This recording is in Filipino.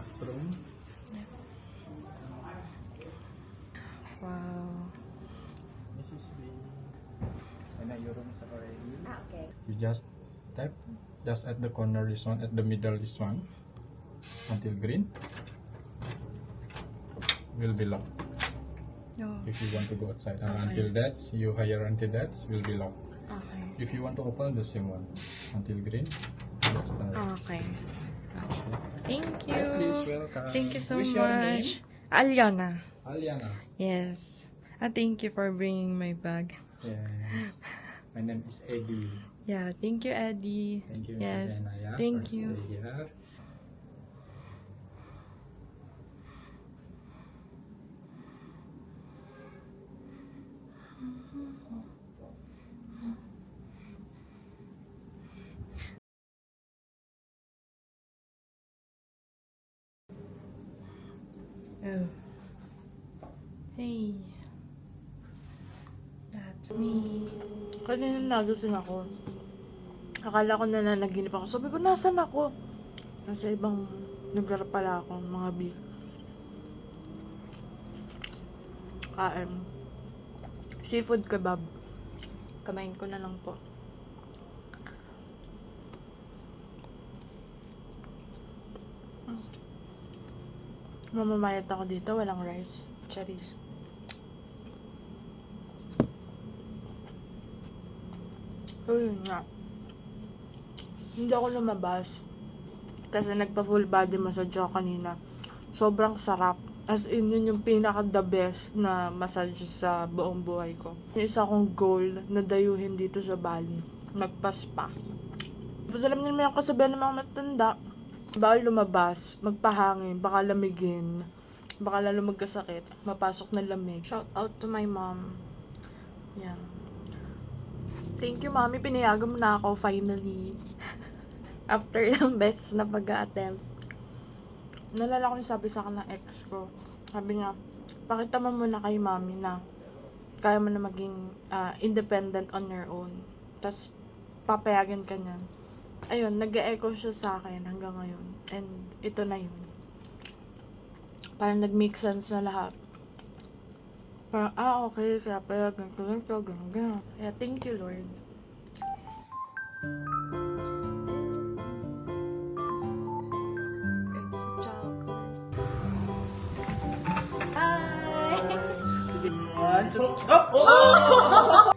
classroom. Wow. This is the your room is already. Okay. You just tap just at the corner this one, at the middle this one, until green will be locked. Oh. If you want to go outside, and Okay. until that's you higher until that's will be locked. Okay. If you want to open the same one until green, just turn right. Okay. Thank you. Yes, please, welcome. Thank you so What's your much. Aliana. Aliana. Yes. Thank you for bringing my bag. Yes. My name is Eddie. Yeah, thank you, Eddie. Thank you, Yes. Mrs. Anaya. Thank for you. stay here. Oh. Hey. That's me. Kanina nagising ako. Akala ko nananaginip ako. Sabi ko, nasan ako? Nasa ibang lugar pala ako, mga B. Seafood kebab. Kamain ko na lang po. Mamamayat ako dito, walang rice. Charis. Ayun nga. Hindi ako lumabas. Kasi nagpa-full body massage ako kanina. Sobrang sarap. As in, yun yung pinaka-the best na massage sa buong buhay ko. Yung isa kong goal na dayuhin dito sa Bali. Magpa-spa. Tapos alam niyo naman yung kasabihan ng mga matanda. Bawal lumabas, magpahangin, baka lamigin, baka lalo magkasakit, mapasok ng lamig. Shout out to my mom. Yan. Thank you, Mami. Pinayagan mo na ako, finally. After yung best na pag-a-attempt. Nalala ko yung sabi sa akin ng ex ko. Sabi niya, pakita mo muna kay Mami na kaya mo na maging independent on your own. Tapos, papayagan ka niyan. Ayun, nag-e-echo siya sa akin hanggang ngayon. And, ito na yun. Parang nag-make sense na lahat. Parang, okay, kaya payagan ko lang ito, gano'n. Kaya, thank you, Lord. It's a chocolate. Hi! Oh!